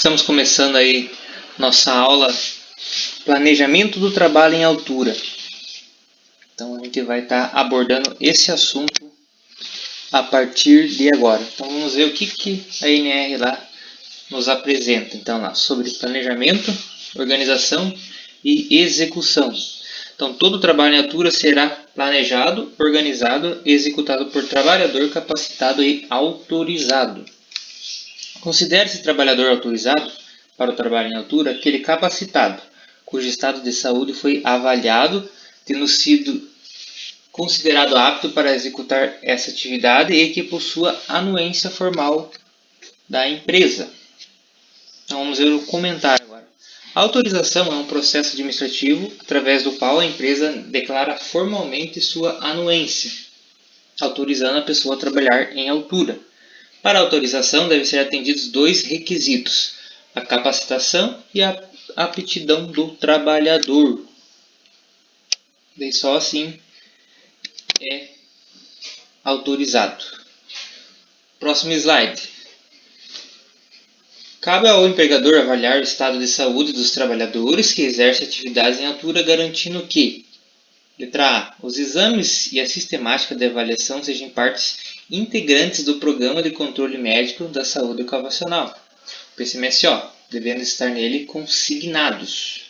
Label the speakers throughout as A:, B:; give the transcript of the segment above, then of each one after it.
A: Estamos começando aí nossa aula Planejamento do Trabalho em Altura. Então a gente vai estar abordando esse assunto a partir de agora. Então vamos ver o que a NR lá nos apresenta. Então lá, sobre planejamento, organização e execução. Então todo trabalho em altura será planejado, organizado e executado por trabalhador capacitado e autorizado. Considere-se trabalhador autorizado para o trabalho em altura aquele capacitado, cujo estado de saúde foi avaliado, tendo sido considerado apto para executar essa atividade e que possua anuência formal da empresa. Então vamos ver o comentário agora. A autorização é um processo administrativo através do qual a empresa declara formalmente sua anuência, autorizando a pessoa a trabalhar em altura. Para a autorização, devem ser atendidos dois requisitos: a capacitação e a aptidão do trabalhador. Daí só assim é autorizado. Próximo slide. Cabe ao empregador avaliar o estado de saúde dos trabalhadores que exercem atividades em altura, garantindo que: letra A. Os exames e a sistemática de avaliação sejam partes integrantes do Programa de Controle Médico da Saúde Ocupacional, PCMSO, devendo estar nele consignados.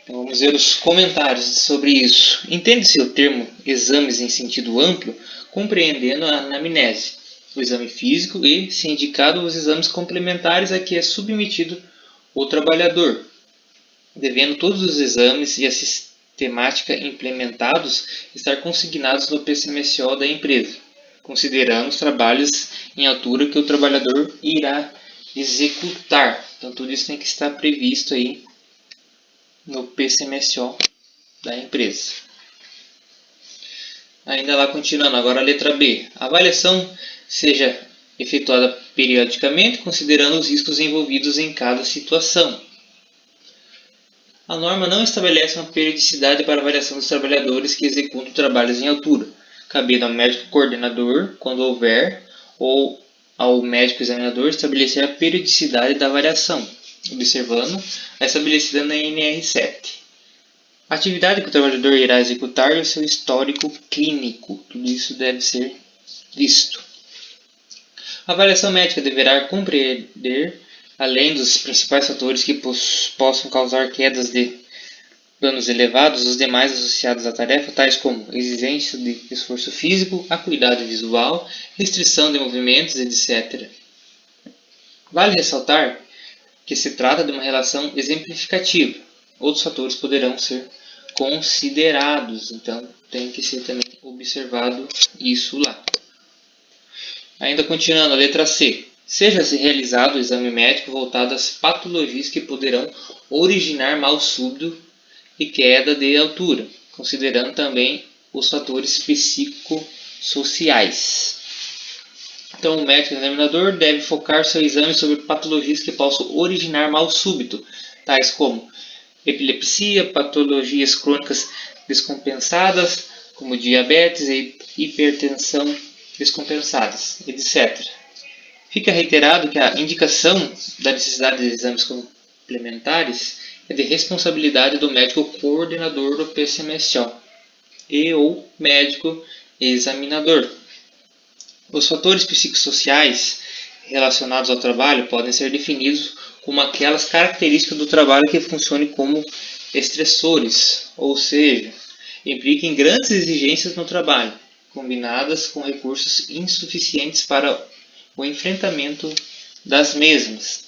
A: Então vamos ver os comentários sobre isso. Entende-se o termo exames em sentido amplo, compreendendo a anamnese, o exame físico e, se indicado, os exames complementares a que é submetido o trabalhador, devendo todos os exames e a sistemática implementados estar consignados no PCMSO da empresa, considerando os trabalhos em altura que o trabalhador irá executar. Então tudo isso tem que estar previsto aí no PCMSO da empresa. Ainda lá continuando, agora a letra B. A avaliação seja efetuada periodicamente, considerando os riscos envolvidos em cada situação. A norma não estabelece uma periodicidade para a avaliação dos trabalhadores que executam trabalhos em altura, cabendo ao médico coordenador, quando houver, ou ao médico examinador estabelecer a periodicidade da avaliação, observando a estabelecida na NR7. A atividade que o trabalhador irá executar e o seu histórico clínico, tudo isso deve ser visto. A avaliação médica deverá compreender, além dos principais fatores que possam causar quedas de danos elevados, os demais associados à tarefa, tais como exigência de esforço físico, acuidade visual, restrição de movimentos, etc. Vale ressaltar que se trata de uma relação exemplificativa. Outros fatores poderão ser considerados, então tem que ser também observado isso lá. Ainda continuando, a letra C. Seja-se realizado o exame médico voltado às patologias que poderão originar mal súbito e queda de altura, considerando também os fatores psicossociais. Então, o médico examinador deve focar seu exame sobre patologias que possam originar mal súbito, tais como epilepsia, patologias crônicas descompensadas, como diabetes e hipertensão descompensadas, etc. Fica reiterado que a indicação da necessidade de exames complementares é de responsabilidade do médico coordenador do PCMSO e ou médico examinador. Os fatores psicossociais relacionados ao trabalho podem ser definidos como aquelas características do trabalho que funcionem como estressores, ou seja, impliquem grandes exigências no trabalho, combinadas com recursos insuficientes para o enfrentamento das mesmas.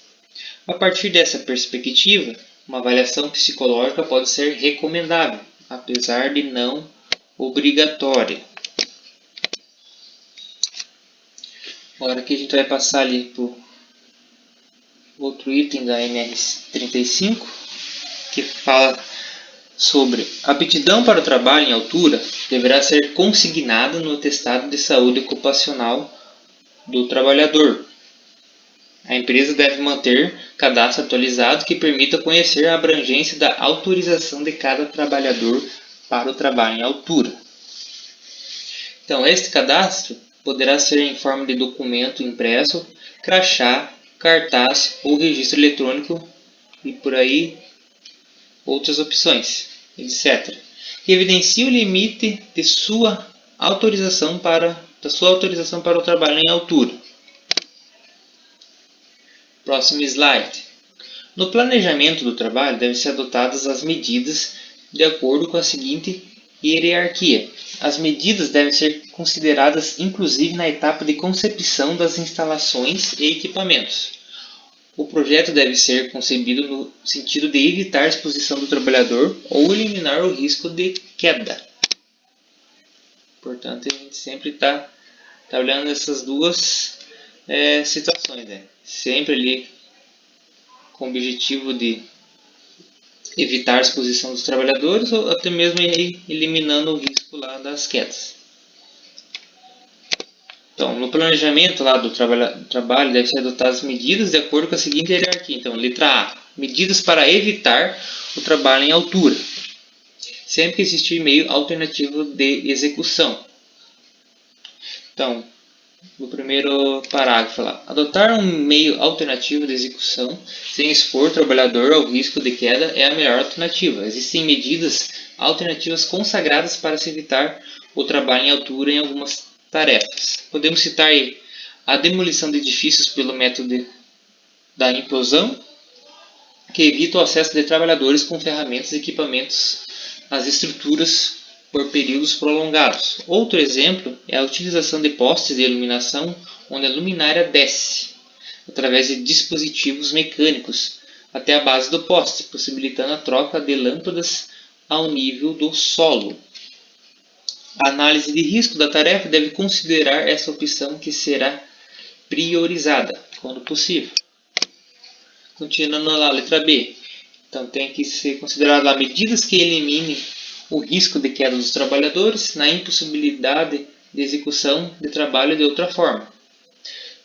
A: A partir dessa perspectiva, uma avaliação psicológica pode ser recomendável, apesar de não obrigatória. Agora aqui a gente vai passar ali para o outro item da NR35, que fala sobre aptidão para o trabalho em altura deverá ser consignada no atestado de saúde ocupacional do trabalhador. A empresa deve manter cadastro atualizado que permita conhecer a abrangência da autorização de cada trabalhador para o trabalho em altura. Então, este cadastro poderá ser em forma de documento impresso, crachá, cartaz ou registro eletrônico e por aí outras opções, etc. Que evidencie o limite de sua autorização para o trabalho em altura. Próximo slide. No planejamento do trabalho devem ser adotadas as medidas de acordo com a seguinte hierarquia. As medidas devem ser consideradas inclusive na etapa de concepção das instalações e equipamentos. O projeto deve ser concebido no sentido de evitar a exposição do trabalhador ou eliminar o risco de queda. Portanto, a gente sempre está olhando essas duas situações, né? Sempre ali com o objetivo de evitar a exposição dos trabalhadores ou até mesmo eliminando o risco lá das quedas. Então, no planejamento lá do trabalho devem ser adotadas medidas de acordo com a seguinte hierarquia. Então, letra A, medidas para evitar o trabalho em altura. Sempre que existir meio alternativo de execução. Então, no primeiro parágrafo lá, adotar um meio alternativo de execução sem expor o trabalhador ao risco de queda é a melhor alternativa. Existem medidas alternativas consagradas para se evitar o trabalho em altura em algumas tarefas. Podemos citar aí a demolição de edifícios pelo método da implosão, que evita o acesso de trabalhadores com ferramentas e equipamentos às estruturas por períodos prolongados. Outro exemplo é a utilização de postes de iluminação onde a luminária desce, através de dispositivos mecânicos, até a base do poste, possibilitando a troca de lâmpadas ao nível do solo. A análise de risco da tarefa deve considerar essa opção que será priorizada, quando possível. Continuando na letra B. Então, tem que ser considerado medidas que eliminem o risco de queda dos trabalhadores na impossibilidade de execução de trabalho de outra forma.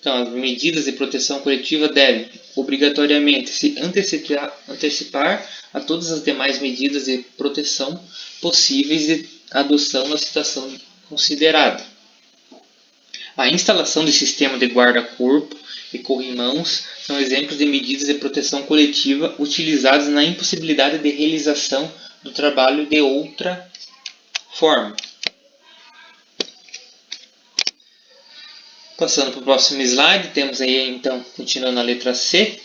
A: Então, as medidas de proteção coletiva devem, obrigatoriamente, se antecipar a todas as demais medidas de proteção possíveis de adoção na situação considerada. A instalação de sistema de guarda-corpo e corrimãos são exemplos de medidas de proteção coletiva utilizadas na impossibilidade de realização do trabalho de outra forma. Passando para o próximo slide, temos aí então, continuando a letra C,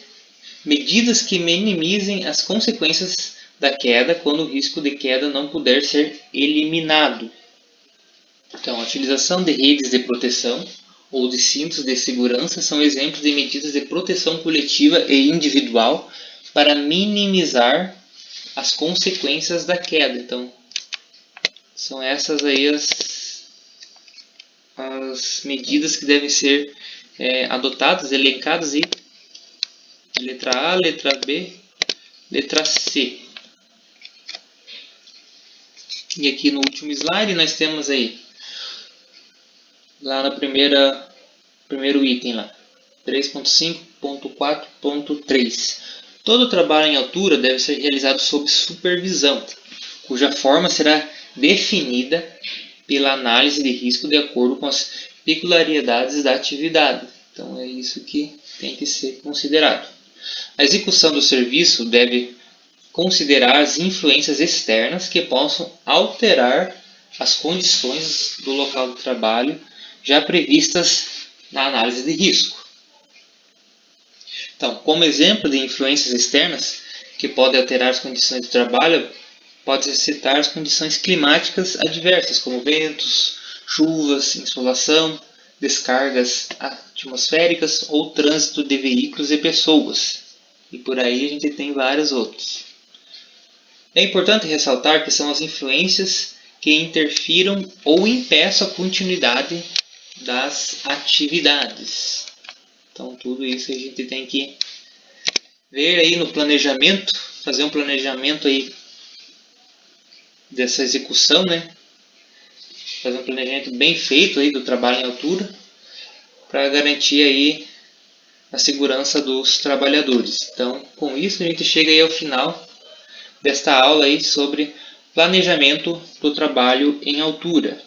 A: medidas que minimizem as consequências da queda quando o risco de queda não puder ser eliminado. Então, a utilização de redes de proteção ou de cintos de segurança são exemplos de medidas de proteção coletiva e individual para minimizar as consequências da queda. Então, são essas aí as medidas que devem ser adotadas, elencadas aí. Letra A, letra B, letra C. E aqui no último slide nós temos aí, lá no primeiro item lá, 3.5.4.3. Todo trabalho em altura deve ser realizado sob supervisão, cuja forma será definida pela análise de risco de acordo com as peculiaridades da atividade. Então é isso que tem que ser considerado. A execução do serviço deve considerar as influências externas que possam alterar as condições do local do trabalho já previstas na análise de risco. Então, como exemplo de influências externas que podem alterar as condições do trabalho, pode-se citar as condições climáticas adversas, como ventos, chuvas, insolação, descargas atmosféricas ou trânsito de veículos e pessoas. E por aí a gente tem vários outros. É importante ressaltar que são as influências que interfiram ou impeçam a continuidade das atividades. Então, tudo isso a gente tem que ver aí no planejamento, fazer um planejamento aí dessa execução, né? Fazer um planejamento bem feito aí do trabalho em altura para garantir aí a segurança dos trabalhadores. Então, com isso a gente chega aí ao final desta aula aí sobre planejamento do trabalho em altura.